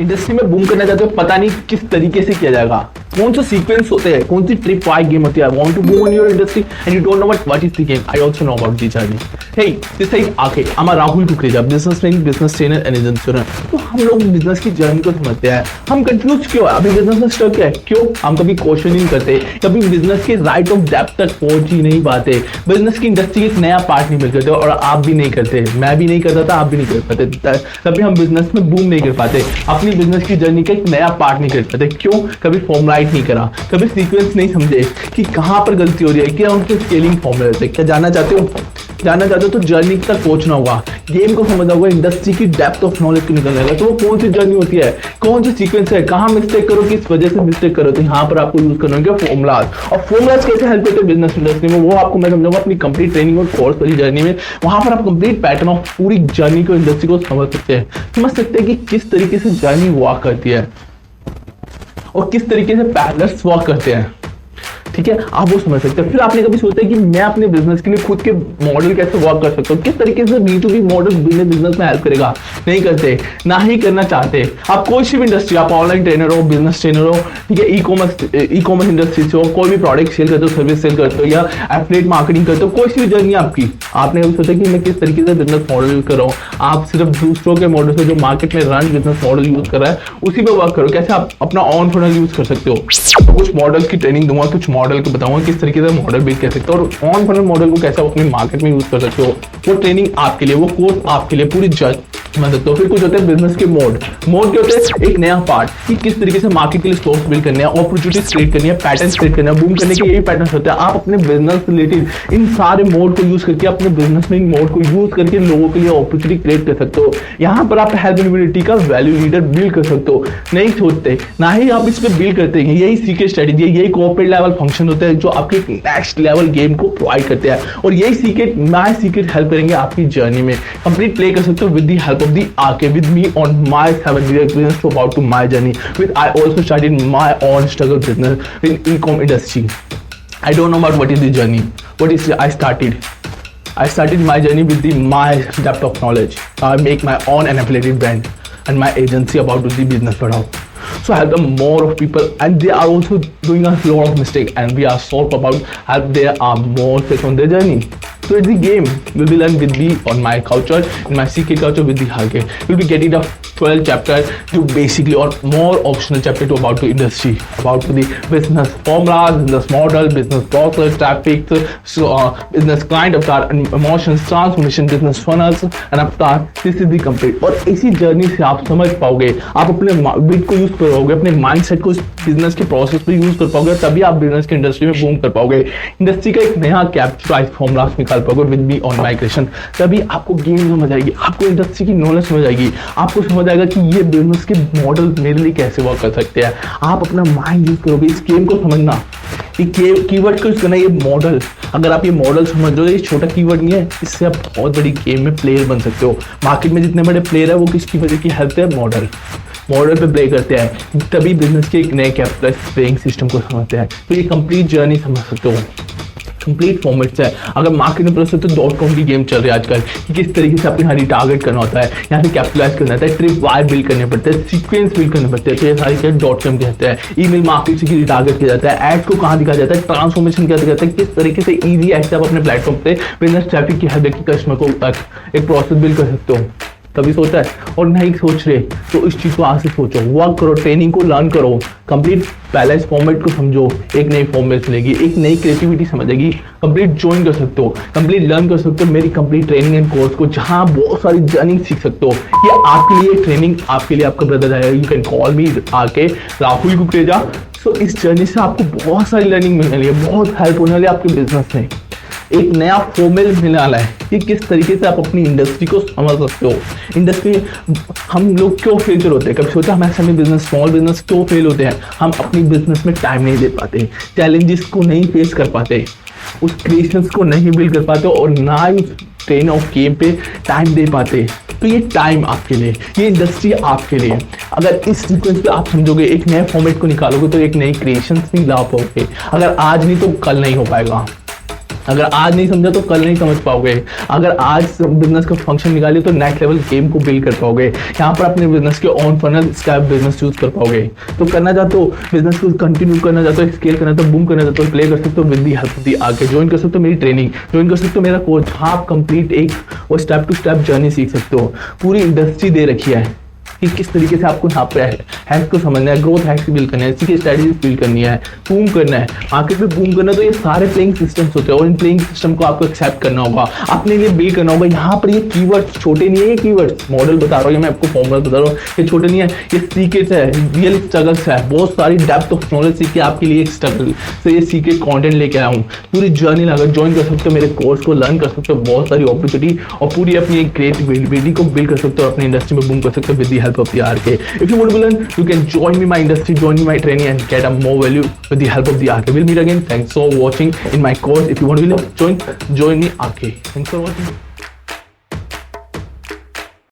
Industry में boom करना चाहते हो, पता नहीं किस तरीके से किया जाएगा, कौन सा सीक्वेंस होते हैं, कौन सी ट्रिप वाइज गेम होती है। I want to boom in your industry and you don't know what is the game. I also know about the journey. Hey this is आके I am Rahul Kukreja, businessman, business trainer and agency owner. तो हम लोग business की journey को समझते हैं, हम confuse क्यों है, अभी बिजनेस में स्टक है क्यों, हम कभी क्वेश्चन नहीं करते, कभी बिजनेस के राइट ऑफ डेप्थ तक पहुंच ही नहीं पाते, बिजनेस की इंडस्ट्री एक नया पार्ट नहीं मिल करते, और आप भी नहीं करते, मैं भी नहीं करता था, आप भी नहीं कर पाते, तभी हम बिजनेस में बूम नहीं कर पाते, अपनी बिजनेस की जर्नी का एक नया पार्ट नहीं कर पाते। क्यों? कभी फॉर्मुलाइट नहीं करा, कभी सीक्वेंस नहीं समझे कि कहां पर गलती हो रही है, क्या उनके स्केलिंग फॉर्मूले होते हैं। क्या जानना चाहते हो तो जर्नी तक पहुंचना होगा, गेम को समझना होगा, इंडस्ट्री की डेप्थ ऑफ नॉलेज को निकलना होगा। तो वो कौन सी जर्नी होती है, कौन सी सीक्वेंस है, कहां मिस्टेक करो, किस वजह से मिस्टेक करो, तो यहाँ पर आपको यूज करना होगा फॉर्मुलाज। और फॉर्मुलाज कैसे हेल्प करते हैं बिजनेस इंडस्ट्री में, वो आपको मैं समझाऊंगा अपनी कंप्लीट ट्रेनिंग और कोर्स वाली जर्नी में। वहां पर आप कंप्लीट पैटर्न ऑफ पूरी जर्नी को, इंडस्ट्री को समझ सकते हैं कि किस तरीके से जर्नी वर्क करती है और किस तरीके से पैरेलल्स वर्क करते हैं। ठीक है, आप वो समझ सकते हैं। फिर आपने कभी सोचा है कि मैं अपने बिजनेस के लिए खुद के मॉडल कैसे वर्क कर सकता हूँ, किस तरीके से B2B मॉडल बिजनेस में हेल्प करेगा। नहीं करते, ना ही करना चाहते। आप कोई सी भी इंडस्ट्री, आप ऑनलाइन ट्रेनर हो, बिजनेस ट्रेनर हो, ठीक है, ई कॉमर्स इंडस्ट्री से हो, कोई भी प्रोडक्ट सेल करते हो, सर्विस सेल करते हो, या एफिलिएट मार्केटिंग करते हो, कोई सी भी जर्नी आपकी, आपने कभी सोचा कि मैं किस तरीके से बिजनेस मॉडल यूज कर रहा हूँ। आप सिर्फ दूसरों के मॉडल से, जो मार्केट में रन बिजनेस मॉडल यूज कर रहा है, उसी पे वर्क करो। कैसे आप अपना ऑन फनल यूज कर सकते हो। कुछ मॉडल्स की ट्रेनिंग दूंगा, कुछ मॉडल को बताऊंगा किस तरीके से मॉडल बिल्ड कर सकते हो, और ऑन फनल मॉडल को कैसे आप अपने मार्केट में यूज कर सकते हो। वो ट्रेनिंग आपके लिए, वो कोर्स आपके लिए पूरी जज समझ सकते हो। फिर कुछ होते हैं बिजनेस के मोड के होते हैं एक नया पार्ट, कि किस तरीके से मार्केट के लिए स्टॉक्स बिल्ड करने हैं, अपॉर्चुनिटीज क्रिएट करनी है, पैटर्न्स क्रिएट करना है, बूम करने के यही पैटर्न्स होते हैं। आप अपने बिजनेस रिलेटेड इन सारे मोड को यूज करके, अपने बिजनेस में इन मोड को यूज करके लोगों के लिए अपॉर्चुनिटी क्रिएट कर सकते हो। यहाँ पर आप हेल्पबिलिटी का वैल्यू लीडर बिल्ड कर सकते हो। नहीं सोचते, ना ही आप इस पे बिल्ड करते हैं। यही सीक्रेट स्ट्रेटेजी है, यही कॉर्पोरेट लेवल फंक्शन होते हैं जो आपके नेक्स्ट लेवल गेम को प्रोवाइड करते हैं। और यही सीक्रेट, माय सीक्रेट हेल्प करेंगे आपकी जर्नी में। कंप्लीट प्ले कर सकते हो with the help of the आके, with me on my 7-year experience to about to my journey. I also started my own struggle business in e-com industry. I don't know about what is the journey. What is I started my journey with my depth of knowledge. I make my own and affiliated brand and my agency about to the business Padhao. So help them more of people, and they are also doing a lot of mistake, and we are solved about how there are more steps on their journey. So it's the game. You'll be learning with me on my culture, in my secret culture with the Hage. You'll be getting the 12 chapter to basically, or more optional chapter to about the industry, about the business formulas, business model, business process, traffic, so business client avatar, and emotions, transformation, business funnels, and avatar. This is the complete. और इसी journey से आप समझ पाओगे, आप अपने bit को use करोगे, अपने माइंडसेट को बिजनेस के प्रोसेस पे यूज कर पाओगे, तभी आप बिजनेस की इंडस्ट्री में बूम कर पाओगे। इंडस्ट्री का एक नया कैप्चराइज फॉर्मुलास निकाल पाओगे विद मी ऑन माइग्रेशन। तभी आपको गेम समझ आएगी, आपको इंडस्ट्री की नॉलेज समझ आएगी, आपको समझ आएगा कि ये बिजनेस के मॉडल मेरे लिए कैसे वर्क कर सकते हैं। आप अपना माइंड यूज करोगे, इस गेम को समझना, ये कीवर्ड को यूज करना, ये मॉडल। अगर आप ये मॉडल समझ लो, ये छोटा कीवर्ड नहीं है, इससे आप बहुत बड़ी गेम में प्लेयर बन सकते हो। मार्केट में जितने बड़े प्लेयर है वो किसकी वजह की हेल्प है, मॉडल पे प्ले करते हैं, तभी बिजनेस के एक नए कैपिटल प्लेइंग सिस्टम को समझते हैं। तो ये कंप्लीट जर्नी समझ सकते हो, कंप्लीट फॉर्मेट्स है। अगर मार्केट में प्रोसेस तो .com की गेम चल रही है आजकल, कि किस तरीके से अपनी हरी टारगेट करना होता है, यहाँ से कैपिटलाइज करना होता है, ट्रिप वाई बिल्ड करने पड़ते हैं, सीक्वेंस बिल्ड करने पड़ते हैं। तो ये सारी क्या .com कहते हैं। ईमेल मार्केट से टारगेट किया जाता है, एड को कहाँ दिखाया जाता है, ट्रांसफॉर्मेशन क्या दिखाता है, किस तरीके से ईजी एड से आप अपने प्लेटफॉर्म पे बिजनेस ट्रैफिक की हेल्प की कस्टमर को एक प्रोसेस बिल्ड कर सकते हो। कभी सोचा है? और नहीं सोच रहे तो इस चीज को आज से सोचो, वर्क करो, ट्रेनिंग को लर्न करो, कंप्लीट बैलेंस फॉर्मेट को समझो, एक नई फॉर्मेट मिलेगी, एक नई क्रिएटिविटी समझेगी, कंप्लीट ज्वाइन कर सकते हो, कंप्लीट लर्न कर सकते हो मेरी कंप्लीट ट्रेनिंग एंड कोर्स को, जहां बहुत सारी जर्नी सीख सकते हो। ये आपके लिए ट्रेनिंग, आपके लिए आपका ब्रदर है, यू कैन कॉल मी आके राहुल कुकरेजा। सो इस जर्नी से आपको बहुत सारी लर्निंग मिलने वाली है, बहुत हेल्प होने वाली है आपके बिजनेस में। एक नया फॉर्मेट मिलने वाला है कि किस तरीके से आप अपनी इंडस्ट्री को समझ सकते हो। इंडस्ट्री हम लोग क्यों फेलियर होते हैं, कभी सोचा हम ऐसा बिजनेस, स्मॉल बिजनेस क्यों फेल होते हैं? हम अपनी बिजनेस में टाइम नहीं दे पाते, चैलेंजेस को नहीं फेस कर पाते, उस क्रिएशंस को नहीं बिल्ड कर पाते, और ना ही ट्रेन ऑफ गेम पे टाइम दे पाते। तो ये टाइम आपके लिए, ये इंडस्ट्री आपके लिए। अगर इस सीक्वेंस पे आप समझोगे, एक नए फॉर्मेट को निकालोगे, तो एक नई क्रिएशंस भी ला पाओगे। अगर आज नहीं तो कल नहीं हो पाएगा। अगर आज नहीं समझा तो कल नहीं समझ पाओगे। अगर आज बिजनेस का फंक्शन निकालिए तो नेक्स्ट लेवल गेम को बिल्ड कर पाओगे। यहाँ पर अपने बिजनेस के ऑन फनल स्कैप बिजनेस चूज कर पाओगे। तो करना चाहते हो बिजनेस को कंटिन्यू करना चाहते हो, स्केल करना चाहते हो, बूम करना चाहते हो, प्ले कर सकते हो with the help of the आके ज्वाइन कर सकते हो मेरी ट्रेनिंग, ज्वाइन कर सकते हो मेरा कोर्स, जहाँ आप कंप्लीट एक और स्टेप टू स्टेप जर्नी सीख सकते हो। पूरी इंडस्ट्री दे रखी है कि किस तरीके से आपको यहाँ पे हैक्स को समझना है, ग्रोथ हैक्स बिल्ड करना है, इसी की स्ट्रेटजी बिल्ड करनी है, बूम करना है, मार्केट में बूम करना है। तो ये सारे प्लेइंग सिस्टम्स होते हैं और इन प्लेइंग सिस्टम को आपको एक्सेप्ट करना होगा, अपने लिए बिल्ड करना होगा। यहाँ पर ये कीवर्ड्स छोटे नहीं है, ये कीवर्ड्स मॉडल बता रहा हूँ, ये मैं आपको फॉर्मूला बता रहा हूँ, ये छोटे नहीं है, ये सीक्रेट्स है, रियल स्ट्रगल्स है, बहुत सारी डेप्थ ऑफ नॉलेज सीख के आपके लिए एक स्ट्रगल से ये सीक्रेट कंटेंट लेके आया हूँ। पूरी जर्नी अगर ज्वाइन कर सकते हो मेरे कोर्स को, लर्न कर सकते हो, बहुत सारी अपॉर्चुनिटी और पूरी अपनी एक क्रिएटिविटी को बिल्ड कर सकते हो, अपनी इंडस्ट्री में बूम कर सकते हो with the help of the R K. If you want to learn, you can join me my industry, join me my training and get a more value with the help of the RK. We'll meet again. Thanks for watching in my course. If you want to join me RK. Thanks for watching.